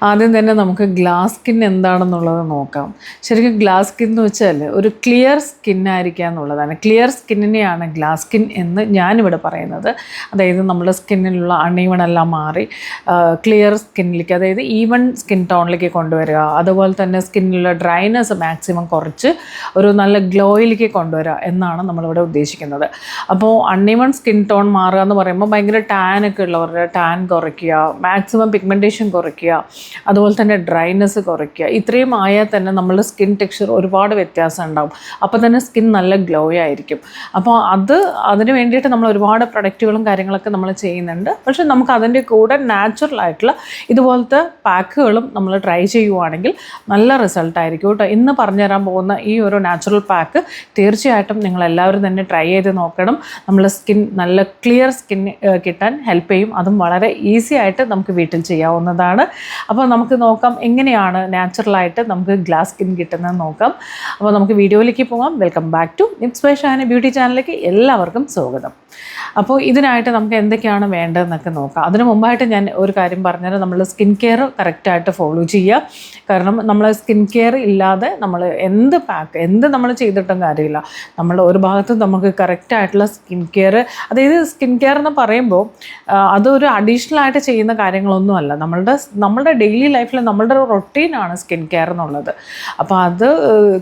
ആദ്യം തന്നെ നമുക്ക് ഗ്ലാസ് സ്കിൻ എന്താണെന്നുള്ളത് നോക്കാം. ശരിക്കും ഗ്ലാസ് സ്കിൻ എന്ന് വെച്ചാൽ ഒരു ക്ലിയർ സ്കിന്നായിരിക്കുക എന്നുള്ളതാണ്. ക്ലിയർ സ്കിന്നിനെയാണ് ഗ്ലാസ് സ്കിൻ എന്ന് ഞാനിവിടെ പറയുന്നത്. അതായത് നമ്മുടെ സ്കിന്നിലുള്ള അണീവണെല്ലാം മാറി ക്ലിയർ സ്കിന്നിലേക്ക്, അതായത് ഈവൺ സ്കിൻ ടോണിലേക്ക് കൊണ്ടുവരിക. അതുപോലെ തന്നെ സ്കിന്നിലുള്ള ഡ്രൈനെസ് മാക്സിമം കുറച്ച് ഒരു നല്ല ഗ്ലോയിലേക്ക് കൊണ്ടുവരിക എന്നാണ് നമ്മളിവിടെ ഉദ്ദേശിക്കുന്നത്. അപ്പോൾ അൺഈവൺ സ്കിൻ ടോൺ മാറുക എന്ന് പറയുമ്പോൾ ഭയങ്കര ടാനൊക്കെ ഉള്ളവരുടെ ടാൻ കുറയ്ക്കുക, മാക്സിമം പിഗ്മെൻറ്റേഷൻ കുറയ്ക്കുക, അതുപോലെ തന്നെ ഡ്രൈനെസ് കുറയ്ക്കുക. ഇത്രയും ആയാൽ തന്നെ നമ്മളുടെ സ്കിൻ ടെക്സ്ചർ ഒരുപാട് വ്യത്യാസം ഉണ്ടാകും. അപ്പോൾ തന്നെ സ്കിൻ നല്ല ഗ്ലോ ആയിരിക്കും. അപ്പോൾ അതിന് വേണ്ടിയിട്ട് നമ്മൾ ഒരുപാട് പ്രൊഡക്റ്റുകളും കാര്യങ്ങളൊക്കെ നമ്മൾ ചെയ്യുന്നുണ്ട്. പക്ഷേ നമുക്ക് അതിൻ്റെ കൂടെ നാച്ചുറലായിട്ടുള്ള ഇതുപോലത്തെ പാക്കുകളും നമ്മൾ ട്രൈ ചെയ്യുവാണെങ്കിൽ നല്ല റിസൾട്ടായിരിക്കും കേട്ടോ. ഇന്ന് പറഞ്ഞുതരാൻ പോകുന്ന ഈ ഒരു നാച്ചുറൽ പാക്ക് തീർച്ചയായിട്ടും നിങ്ങളെല്ലാവരും തന്നെ ട്രൈ ചെയ്ത് നോക്കണം. നമ്മളെ സ്കിൻ നല്ല ക്ലിയർ സ്കിൻ കിട്ടാൻ ഹെൽപ്പ് ചെയ്യും. അതും വളരെ ഈസി ആയിട്ട് നമുക്ക് വീട്ടിൽ ചെയ്യാവുന്നതാണ്. അപ്പോൾ നമുക്ക് നോക്കാം എങ്ങനെയാണ് നാച്ചുറലായിട്ട് നമുക്ക് ഗ്ലാസ് സ്കിൻ കിട്ടുന്നത് നോക്കാം. അപ്പോൾ നമുക്ക് വീഡിയോയിലേക്ക് പോകാം. Welcome back to Nips by Shani beauty ചാനലിലേക്ക് എല്ലാവർക്കും സ്വാഗതം. അപ്പോൾ ഇതിനായിട്ട് നമുക്ക് എന്തൊക്കെയാണ് വേണ്ടതെന്നൊക്കെ നോക്കാം. അതിന് മുമ്പായിട്ട് ഞാൻ ഒരു കാര്യം പറഞ്ഞാൽ നമ്മൾ സ്കിൻ കെയർ കറക്റ്റായിട്ട് ഫോളോ ചെയ്യുക. കാരണം നമ്മൾ സ്കിൻ കെയർ ഇല്ലാതെ നമ്മൾ എന്ത് നമ്മൾ ചെയ്തിട്ടും കാര്യമില്ല. നമ്മൾ ഒരു ഭാഗത്ത് നമുക്ക് കറക്റ്റായിട്ടുള്ള സ്കിൻ കെയർ, അതായത് സ്കിൻ കെയർ എന്ന് പറയുമ്പോൾ അതൊരു അഡീഷണൽ ആയിട്ട് ചെയ്യുന്ന കാര്യങ്ങളൊന്നുമല്ല. നമ്മളുടെ ഡെയിലി ലൈഫിൽ നമ്മളുടെ റൊട്ടീനാണ് സ്കിൻ കെയർ എന്നുള്ളത്. അപ്പോൾ അത്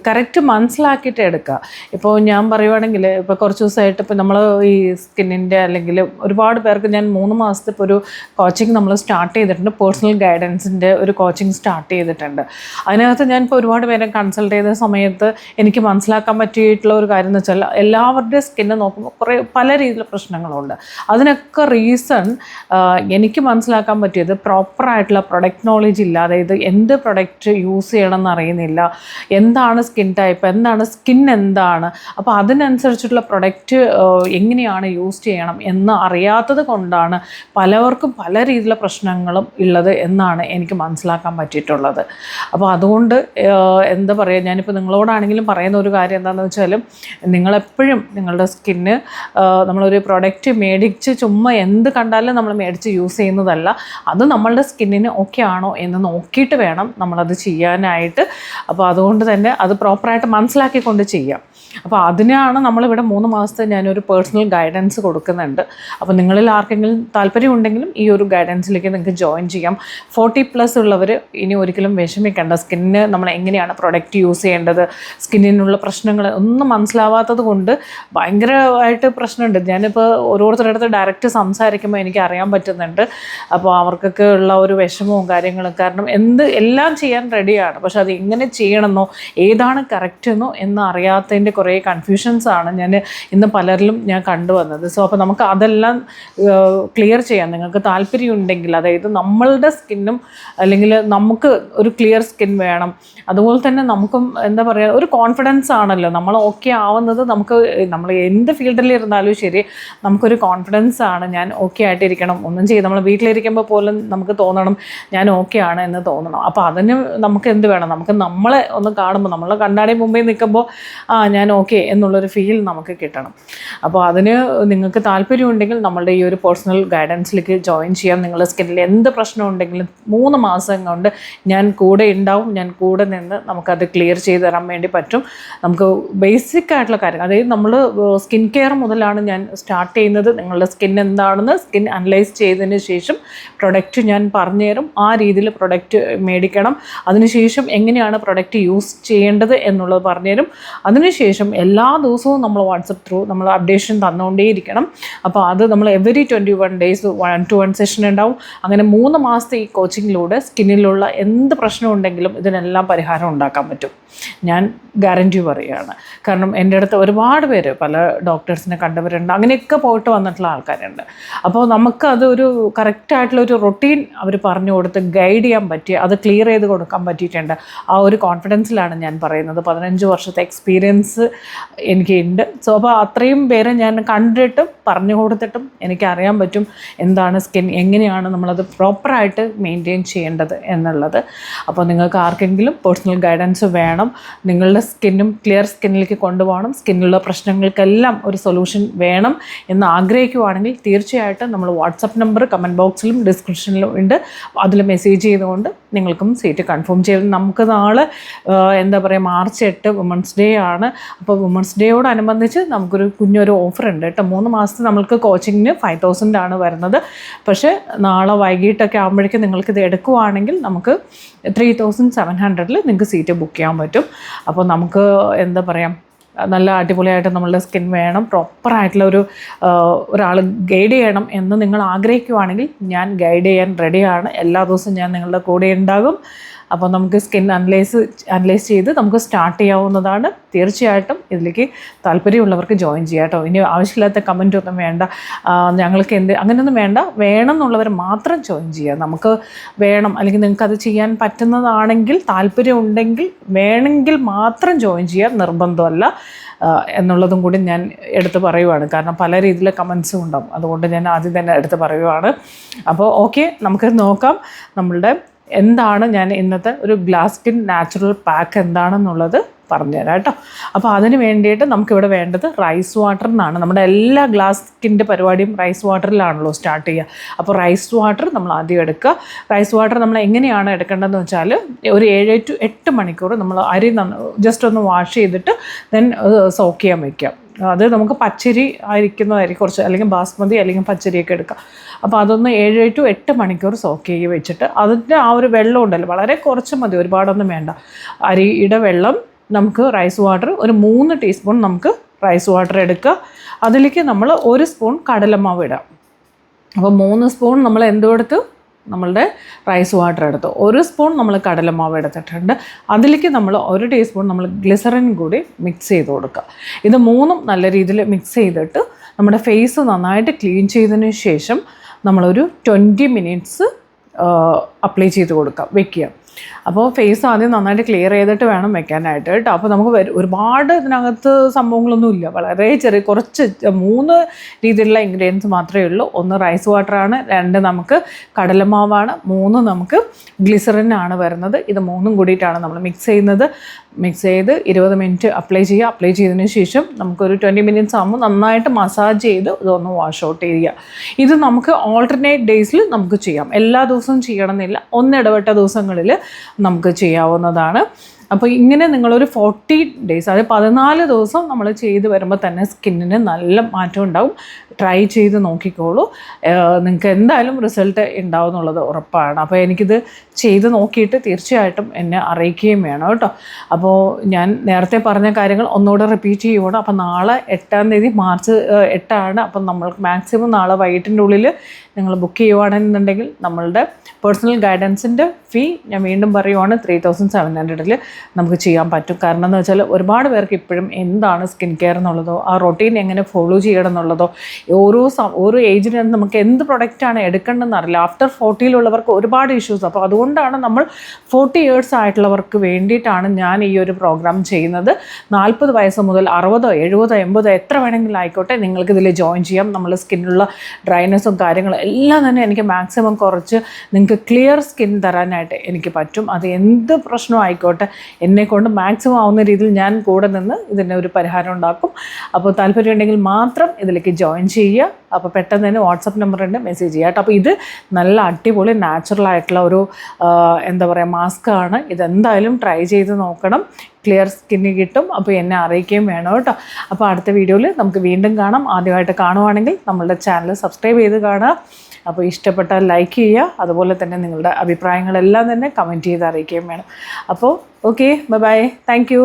കറക്റ്റ് മനസ്സിലാക്കിയിട്ട് എടുക്കുക. ഇപ്പോൾ ഞാൻ പറയുവാണെങ്കിൽ ഇപ്പോൾ കുറച്ച് ദിവസമായിട്ട് ഇപ്പോൾ നമ്മൾ ഈ സ്കിന്നിൻ്റെ അല്ലെങ്കിൽ ഒരുപാട് പേർക്ക് ഞാൻ 3 മാസത്തെ ഇപ്പോൾ ഒരു കോച്ചിങ് നമ്മൾ സ്റ്റാർട്ട് ചെയ്തിട്ടുണ്ട്. പേഴ്സണൽ ഗൈഡൻസിൻ്റെ ഒരു കോച്ചിങ് സ്റ്റാർട്ട് ചെയ്തിട്ടുണ്ട്. അതിനകത്ത് ഞാനിപ്പോൾ ഒരുപാട് പേരെ കൺസൾട്ട് ചെയ്ത സമയത്ത് എനിക്ക് മനസ്സിലാക്കാൻ പറ്റിയിട്ടുള്ള ഒരു കാര്യം എന്ന് വെച്ചാൽ എല്ലാവരുടെയും സ്കിന്ന് നോക്കുമ്പോൾ പല രീതിയിലുള്ള പ്രശ്നങ്ങളുണ്ട്. അതിനൊക്കെ റീസൺ എനിക്ക് മനസ്സിലാക്കാൻ പറ്റിയത് പ്രോപ്പറായിട്ടുള്ള പ്രൊഡക്റ്റ് നോളജ് ഇല്ല. അതായത് എന്ത് പ്രൊഡക്റ്റ് യൂസ് ചെയ്യണമെന്ന് അറിയുന്നില്ല, എന്താണ് സ്കിൻ ടൈപ്പ്, എന്താണ് സ്കിൻ എന്താണ്, അപ്പോൾ അതിനനുസരിച്ചിട്ടുള്ള പ്രൊഡക്റ്റ് എങ്ങനെയാണ് യൂസ് ചെയ്യണം എന്ന് അറിയാത്തത് കൊണ്ടാണ് പലവർക്കും പല രീതിയിലുള്ള പ്രശ്നങ്ങളും ഉള്ളത് എന്നാണ് എനിക്ക് മനസ്സിലാക്കാൻ പറ്റിയിട്ടുള്ളത്. അപ്പോൾ അതുകൊണ്ട് എന്താ പറയുക, ഞാനിപ്പോൾ നിങ്ങളോടാണെങ്കിലും പറയുന്ന ഒരു കാര്യം എന്താണെന്ന് വെച്ചാൽ നിങ്ങളെപ്പോഴും നിങ്ങളുടെ സ്കിന്ന് നമ്മളൊരു പ്രൊഡക്റ്റ് മേടിച്ച് ചുമ്മാ എന്ത് കണ്ടാലും നമ്മൾ മേടിച്ച് യൂസ് ചെയ്യുന്നതല്ല. അത് നമ്മളുടെ സ്കിന്നിന് ഓക്കെ ആണോ എന്ന് നോക്കിയിട്ട് വേണം നമ്മളത് ചെയ്യാനായിട്ട്. അപ്പോൾ അതുകൊണ്ട് തന്നെ അത് പ്രോപ്പറായിട്ട് മനസ്സിലാക്കിക്കൊണ്ട് ചെയ്യാം. അപ്പോൾ അതിനാണ് നമ്മളിവിടെ 3 മാസത്തെ ഞാനൊരു പേഴ്സണൽ ഗൈഡൻസ് കൊടുക്കുന്നുണ്ട്. അപ്പോൾ നിങ്ങളിൽ ആർക്കെങ്കിലും താല്പര്യമുണ്ടെങ്കിലും ഈ ഒരു ഗൈഡൻസിലേക്ക് നിങ്ങൾക്ക് ജോയിൻ ചെയ്യാം. 40+ ഉള്ളവർ ഇനി ഒരിക്കലും വിഷമിക്കേണ്ട. സ്കിന്നിന് നമ്മൾ എങ്ങനെയാണ് പ്രൊഡക്റ്റ് യൂസ് ചെയ്യേണ്ടത്, സ്കിന്നിനുള്ള പ്രശ്നങ്ങൾ ഒന്നും മനസ്സിലാവാത്തത് കൊണ്ട് ഭയങ്കരമായിട്ട് പ്രശ്നമുണ്ട്. ഞാനിപ്പോൾ ഓരോരുത്തരുടെ അടുത്ത് ഡയറക്റ്റ് സംസാരിക്കുമ്പോൾ എനിക്ക് അറിയാൻ പറ്റുന്നുണ്ട്. അപ്പോൾ അവർക്കൊക്കെ ഉള്ള ഒരു വിഷമവും കാര്യങ്ങളും, കാരണം എല്ലാം ചെയ്യാൻ റെഡിയാണ്, പക്ഷെ അത് എങ്ങനെ ചെയ്യണമെന്നോ ഏതാണ് കറക്റ്റെന്നോ എന്ന് അറിയാത്തതിൻ്റെ കുറേ കൺഫ്യൂഷൻസാണ് ഞാൻ ഇന്ന് പലരിലും ഞാൻ കണ്ടുവന്നത്. സോ അപ്പോൾ നമുക്ക് അതെല്ലാം ക്ലിയർ ചെയ്യാം. നിങ്ങൾക്ക് താല്പര്യമുണ്ടെങ്കിൽ, അതായത് നമ്മളുടെ സ്കിന്നും അല്ലെങ്കിൽ നമുക്ക് ഒരു ക്ലിയർ സ്കിൻ വേണം, അതുപോലെ തന്നെ നമുക്കും എന്താ പറയുക ഒരു കോൺഫിഡൻസ് ആണല്ലോ നമ്മൾ ഓക്കെ ആവുന്നത്. നമ്മൾ എന്ത് ഫീൽഡിലിരുന്നാലും ശരി നമുക്കൊരു കോൺഫിഡൻസ് ആണ്. ഞാൻ ഓക്കെ ആയിട്ടിരിക്കണം, ഒന്നും ചെയ്ത് നമ്മൾ വീട്ടിലിരിക്കുമ്പോൾ പോലും നമുക്ക് തോന്നണം ഞാൻ ഓക്കെ ആണ് എന്ന് തോന്നണം. അപ്പോൾ അതിന് നമുക്ക് എന്ത് വേണം, നമുക്ക് നമ്മളെ ഒന്ന് കാണുമ്പോൾ, നമ്മളെ കണ്ണാടി മുമ്പിൽ നിൽക്കുമ്പോൾ ഞാൻ ഓക്കെ എന്നുള്ളൊരു ഫീൽ നമുക്ക് കിട്ടണം. അപ്പോൾ അതിന് നിങ്ങൾക്ക് താല്പര്യമുണ്ടെങ്കിൽ നമ്മളുടെ ഈ ഒരു പേഴ്സണൽ ഗൈഡൻസിലേക്ക് ജോയിൻ ചെയ്യാം. നിങ്ങളുടെ സ്കിന്നിൽ എന്ത് പ്രശ്നം ഉണ്ടെങ്കിലും 3 മാസം കൊണ്ട് ഞാൻ കൂടെ ഉണ്ടാവും. ഞാൻ കൂടെ നിന്ന് നമുക്കത് ക്ലിയർ ചെയ്ത് തരാൻ വേണ്ടി പറ്റും. നമുക്ക് ബേസിക് ആയിട്ടുള്ള കാര്യം, അതായത് നമ്മൾ സ്കിൻ കെയർ മുതലാണ് ഞാൻ സ്റ്റാർട്ട് ചെയ്യുന്നത്. നിങ്ങളുടെ സ്കിൻ എന്താണെന്ന് സ്കിൻ അനലൈസ് ചെയ്തതിന് ശേഷം പ്രൊഡക്റ്റ് ഞാൻ പറഞ്ഞുതരും. ആ രീതിയിൽ പ്രൊഡക്റ്റ് മേടിക്കണം. അതിനുശേഷം എങ്ങനെയാണ് പ്രൊഡക്റ്റ് യൂസ് ചെയ്യേണ്ടത് എന്നുള്ളത് പറഞ്ഞുതരും. അതിനുശേഷം എല്ലാ ദിവസവും നമ്മൾ വാട്സപ്പ് ത്രൂ നമ്മൾ അപ്ഡേഷൻ തന്നുകൊണ്ടേയിരിക്കണം. അപ്പോൾ അത് നമ്മൾ എവറി 21 ഡേയ്സ് 1-to-1 സെഷൻ ഉണ്ടാവും. അങ്ങനെ 3 മാസത്തെ ഈ കോച്ചിങ്ങിലൂടെ സ്കിന്നിലുള്ള എന്ത് പ്രശ്നം ഉണ്ടെങ്കിലും ഇതിനെല്ലാം പരിഹാരം ഉണ്ടാക്കാൻ പറ്റും. ഞാൻ ഗ്യാരൻറ്റി പറയുകയാണ്. കാരണം എൻ്റെ അടുത്ത് ഒരുപാട് പേര് പല ഡോക്ടേഴ്സിനെ കണ്ടവരുണ്ട്, അങ്ങനെയൊക്കെ പോയിട്ട് വന്നിട്ടുള്ള ആൾക്കാരുണ്ട്. അപ്പോൾ നമുക്കതൊരു കറക്റ്റായിട്ടുള്ളൊരു റൊട്ടീൻ അവർ പറഞ്ഞു കൊടുത്ത് ഗൈഡ് ചെയ്യാൻ പറ്റി, അത് ക്ലിയർ ചെയ്ത് കൊടുക്കാൻ പറ്റിയിട്ടുണ്ട്. ആ ഒരു കോൺഫിഡൻസിലാണ് ഞാൻ പറയുന്നത്. 15 വർഷത്തെ എക്സ്പീരിയൻസ് എനിക്കുണ്ട്. സോ അപ്പോൾ അത്രയും പേരെ ഞാൻ കണ്ടിട്ടും പറഞ്ഞു കൊടുത്തിട്ടും എനിക്കറിയാൻ പറ്റും എന്താണ് സ്കിൻ, എങ്ങനെയാണ് നമ്മളത് പ്രോപ്പറായിട്ട് മെയിൻറ്റെയിൻ ചെയ്യേണ്ടത് എന്നുള്ളത്. അപ്പോൾ നിങ്ങൾക്ക് ആർക്കെങ്കിലും പേഴ്സണൽ ഗൈഡൻസ് വേണം, നിങ്ങളുടെ സ്കിന്നും ക്ലിയർ സ്കിന്നിലേക്ക് കൊണ്ടുപോകണം, സ്കിന്നിലുള്ള പ്രശ്നങ്ങൾക്കെല്ലാം ഒരു സൊല്യൂഷൻ വേണം എന്ന് ആഗ്രഹിക്കുവാണെങ്കിൽ തീർച്ചയായിട്ടും നമ്മൾ വാട്സപ്പ് നമ്പർ കമൻറ്റ് ബോക്സിലും ഡിസ്ക്രിപ്ഷനിലും ഉണ്ട്. അതിൽ മെസ്സേജ് ചെയ്തുകൊണ്ട് നിങ്ങൾക്കും സീറ്റ് കൺഫേം ചെയ്ത് നമുക്ക് നാളെ എന്താ പറയുക March 8 വുമൻസ് ഡേ ആണ്. അപ്പോൾ വുമൻസ് ഡേയോടനുബന്ധിച്ച് നമുക്കൊരു കുഞ്ഞൊരു ഓഫർ ഉണ്ട് കേട്ടോ. 3 മാസത്തെ നമ്മൾക്ക് കോച്ചിങ്ങിന് 5,000 ആണ് വരുന്നത്. പക്ഷേ നാളെ വൈകിട്ടൊക്കെ ആകുമ്പോഴേക്കും നിങ്ങൾക്കിത് എടുക്കുവാണെങ്കിൽ നമുക്ക് 3,700 നിങ്ങൾക്ക് സീറ്റ് ബുക്ക് ചെയ്യാൻ പറ്റും. അപ്പോൾ നമുക്ക് എന്താ പറയുക, നല്ല അടിപൊളിയായിട്ട് നമ്മളുടെ സ്കിൻ വേണം, പ്രോപ്പറായിട്ടുള്ള ഒരാൾ ഗൈഡ് ചെയ്യണം എന്ന് നിങ്ങൾ ആഗ്രഹിക്കുവാണെങ്കിൽ ഞാൻ ഗൈഡ് ചെയ്യാൻ റെഡിയാണ്. എല്ലാ ദിവസവും ഞാൻ നിങ്ങളുടെ കൂടെ ഉണ്ടാകും. അപ്പോൾ നമുക്ക് സ്കിൻ അനലൈസ് ചെയ്ത് നമുക്ക് സ്റ്റാർട്ട് ചെയ്യാവുന്നതാണ്. തീർച്ചയായിട്ടും ഇതിലേക്ക് താല്പര്യമുള്ളവർക്ക് ജോയിൻ ചെയ്യാം കേട്ടോ. ഇനി ആവശ്യമില്ലാത്ത കമൻ്റ് ഒന്നും വേണ്ട, ഞങ്ങൾക്ക് അങ്ങനെയൊന്നും വേണ്ട, വേണം എന്നുള്ളവർ മാത്രം ജോയിൻ ചെയ്യുക. നമുക്ക് വേണം അല്ലെങ്കിൽ നിങ്ങൾക്ക് അത് ചെയ്യാൻ പറ്റുന്നതാണെങ്കിൽ, താല്പര്യം ഉണ്ടെങ്കിൽ വേണമെങ്കിൽ മാത്രം ജോയിൻ ചെയ്യുക, നിർബന്ധമല്ല എന്നുള്ളതും കൂടി ഞാൻ എടുത്ത് പറയുവാണ്. കാരണം പല രീതിയിലെ കമൻസും ഉണ്ടാവും, അതുകൊണ്ട് ഞാൻ ആദ്യം തന്നെ എടുത്ത് പറയുവാണ്. അപ്പോൾ ഓക്കെ, നമുക്ക് നോക്കാം നമ്മളുടെ എന്താണ് ഞാൻ ഇന്നത്തെ ഒരു ഗ്ലാസ് സ്കിൻ നാച്ചുറൽ പാക്ക് എന്താണെന്നുള്ളത് പറഞ്ഞുതരാം കേട്ടോ. അപ്പോൾ അതിന് വേണ്ടിയിട്ട് നമുക്കിവിടെ വേണ്ടത് റൈസ് വാട്ടർ എന്നാണ്. നമ്മുടെ എല്ലാ ഗ്ലാസ് സ്കിൻ്റെ പരിപാടിയും റൈസ് വാട്ടറിലാണല്ലോ സ്റ്റാർട്ട് ചെയ്യുക. അപ്പോൾ റൈസ് വാട്ടർ നമ്മൾ ആദ്യം എടുക്കുക. റൈസ് വാട്ടർ നമ്മൾ എങ്ങനെയാണ് എടുക്കേണ്ടതെന്ന് വെച്ചാൽ ഒരു 7 to 8 മണിക്കൂർ നമ്മൾ അരി ജസ്റ്റ് ഒന്ന് വാഷ് ചെയ്തിട്ട് ദെൻ സോക്ക് ചെയ്യാൻ വയ്ക്കുക. അത് നമുക്ക് പച്ചരി ആയിരിക്കുന്ന അരി കുറച്ച്, അല്ലെങ്കിൽ ബാസ്മതി അല്ലെങ്കിൽ പച്ചരിയൊക്കെ എടുക്കാം. അപ്പോൾ അതൊന്ന് 7 to 8 മണിക്കൂർ സോക്ക് ചെയ്ത് വെച്ചിട്ട് അതിൻ്റെ ആ ഒരു വെള്ളം ഉണ്ടല്ലോ, വളരെ കുറച്ച് മതി, ഒരുപാടൊന്നും വേണ്ട. അരിയുടെ വെള്ളം നമുക്ക് റൈസ് വാട്ടർ ഒരു 3 ടീസ്പൂൺ നമുക്ക് റൈസ് വാട്ടർ എടുക്കുക. അതിലേക്ക് നമ്മൾ 1 സ്പൂൺ കടലമാവ് ഇടാം. അപ്പോൾ 3 സ്പൂൺ നമ്മൾ എന്തെടുത്തു, നമ്മളുടെ റൈസ് വാട്ടർ എടുത്തു. 1 സ്പൂൺ നമ്മൾ കടലമാവ് എടുത്തിട്ടുണ്ട്. അതിലേക്ക് നമ്മൾ 1 ടീസ്പൂൺ നമ്മൾ ഗ്ലിസറിൻ കൂടി മിക്സ് ചെയ്ത് കൊടുക്കുക. ഇത് മൂന്നും നല്ല രീതിയിൽ മിക്സ് ചെയ്തിട്ട് നമ്മുടെ ഫേസ് നന്നായിട്ട് ക്ലീൻ ചെയ്തതിന് ശേഷം നമ്മളൊരു 20 മിനിറ്റ്സ് അപ്ലൈ ചെയ്ത് കൊടുക്കുക, വെക്കുക. അപ്പോൾ ഫേസ് ആദ്യം നന്നായിട്ട് ക്ലിയർ ചെയ്തിട്ട് വേണം വെക്കാനായിട്ട് കേട്ടോ. അപ്പോൾ നമുക്ക് ഒരുപാട് ഇതിനകത്ത് സംഭവങ്ങളൊന്നുമില്ല, വളരെ കുറച്ച് 3 രീതിയിലുള്ള ഇൻഗ്രീഡിയൻസ് മാത്രമേ ഉള്ളൂ. 1 റൈസ് വാട്ടറാണ്, 2 നമുക്ക് കടലമാവാണ്, 3 നമുക്ക് ഗ്ലിസറിനാണ് വരുന്നത്. ഇത് 3ഉം കൂടിയിട്ടാണ് നമ്മൾ മിക്സ് ചെയ്യുന്നത്. മിക്സ് ചെയ്ത് 20 മിനിറ്റ് അപ്ലൈ ചെയ്യുക. അപ്ലൈ ചെയ്തതിന് ശേഷം നമുക്കൊരു 20 മിനിറ്റ്സ് ആകുമ്പോൾ നന്നായിട്ട് മസാജ് ചെയ്ത് ഇതൊന്ന് വാഷ് ഔട്ട് ചെയ്യുക. ഇത് നമുക്ക് ഓൾട്ടർനേറ്റ് ഡേയ്സിൽ നമുക്ക് ചെയ്യാം, എല്ലാ ദിവസവും ചെയ്യണമെന്നില്ല, ഇടവിട്ട ദിവസങ്ങളിൽ നമുക്ക് ചെയ്യാവുന്നതാണ്. അപ്പോൾ ഇങ്ങനെ നിങ്ങളൊരു 40 ഡേയ്സ്, അതായത് 14 ദിവസം നമ്മൾ ചെയ്ത് വരുമ്പോൾ തന്നെ സ്കിന്നിന് നല്ല മാറ്റം ഉണ്ടാവും. ട്രൈ ചെയ്ത് നോക്കിക്കോളൂ, നിങ്ങൾക്ക് എന്തായാലും റിസൾട്ട് ഉണ്ടാവും എന്നുള്ളത് ഉറപ്പാണ്. അപ്പോൾ എനിക്കിത് ചെയ്ത് നോക്കിയിട്ട് തീർച്ചയായിട്ടും എന്നെ അറിയിക്കുകയും വേണം കേട്ടോ. അപ്പോൾ ഞാൻ നേരത്തെ പറഞ്ഞ കാര്യങ്ങൾ ഒന്നുകൂടെ റിപ്പീറ്റ് ചെയ്യുകയാണ്. അപ്പോൾ നാളെ 8-ാം തീയതി March 8 ആണ്. അപ്പം നമ്മൾക്ക് മാക്സിമം നാളെ വൈകിട്ടിൻ്റെ ഉള്ളിൽ നിങ്ങൾ ബുക്ക് ചെയ്യുവാണെന്നുണ്ടെങ്കിൽ നമ്മളുടെ പേഴ്സണൽ ഗൈഡൻസിൻ്റെ ഫീ ഞാൻ വീണ്ടും പറയുവാണ് 3,700 നമുക്ക് ചെയ്യാൻ പറ്റും. കാരണം എന്ന് വെച്ചാൽ ഒരുപാട് പേർക്ക് ഇപ്പോഴും എന്താണ് സ്കിൻ കെയർ എന്നുള്ളതോ ആ റൊട്ടീൻ എങ്ങനെ ഫോളോ ചെയ്യണം എന്നുള്ളതോ ഓരോ ഏജിന് നമുക്ക് എന്ത് പ്രൊഡക്റ്റാണ് എടുക്കേണ്ടതെന്ന് അറിയില്ല. ആഫ്റ്റർ 40-ലുള്ളവർക്ക് ഒരുപാട് ഇഷ്യൂസ്. അപ്പോൾ അതുകൊണ്ടാണ് നമ്മൾ 40 ഇയേഴ്സ് ആയിട്ടുള്ളവർക്ക് വേണ്ടിയിട്ടാണ് ഞാൻ ഈ ഒരു പ്രോഗ്രാം ചെയ്യുന്നത്. 40 വയസ്സ് മുതൽ 60, 70, 80 എത്ര വേണമെങ്കിലും ആയിക്കോട്ടെ, നിങ്ങൾക്ക് ഇതിൽ ജോയിൻ ചെയ്യാം. നമ്മൾ സ്കിന്നിലുള്ള ഡ്രൈനെസ്സും കാര്യങ്ങളും എല്ലാം തന്നെ എനിക്ക് മാക്സിമം കുറച്ച് നിങ്ങൾക്ക് ക്ലിയർ സ്കിൻ തരാനായിട്ട് എനിക്ക് പറ്റും. അത് എന്ത് പ്രശ്നം ആയിക്കോട്ടെ, എന്നെക്കൊണ്ട് മാക്സിമം ആവുന്ന രീതിയിൽ ഞാൻ കൂടെ നിന്ന് ഇതിന് ഒരു പരിഹാരം ഉണ്ടാക്കും. അപ്പോൾ താല്പര്യമുണ്ടെങ്കിൽ മാത്രം ഇതിലേക്ക് ജോയിൻ ചെയ്യുക. അപ്പോൾ പെട്ടെന്ന് തന്നെ വാട്സപ്പ് നമ്പറുണ്ട്, മെസ്സേജ് ചെയ്യുക കേട്ടോ. അപ്പോൾ ഇത് നല്ല അടിപൊളി നാച്ചുറൽ ആയിട്ടുള്ള ഒരു എന്താ പറയുക മാസ്കാണ്. ഇതെന്തായാലും ട്രൈ ചെയ്ത് നോക്കണം, ക്ലിയർ സ്കിന്ന് കിട്ടും. അപ്പോൾ എന്നെ അറിയിക്കുകയും വേണം കേട്ടോ. അപ്പോൾ അടുത്ത വീഡിയോയിൽ നമുക്ക് വീണ്ടും കാണാം. ആദ്യമായിട്ട് കാണുവാണെങ്കിൽ നമ്മളുടെ ചാനൽ സബ്സ്ക്രൈബ് ചെയ്ത് കാണുക. അപ്പോൾ ഇഷ്ടപ്പെട്ടാൽ ലൈക്ക് ചെയ്യുക. അതുപോലെ തന്നെ നിങ്ങളുടെ അഭിപ്രായങ്ങളെല്ലാം തന്നെ കമൻറ്റ് ചെയ്ത് അറിയിക്കുകയും വേണം. അപ്പോൾ ഓക്കെ, ബൈ, താങ്ക് യു.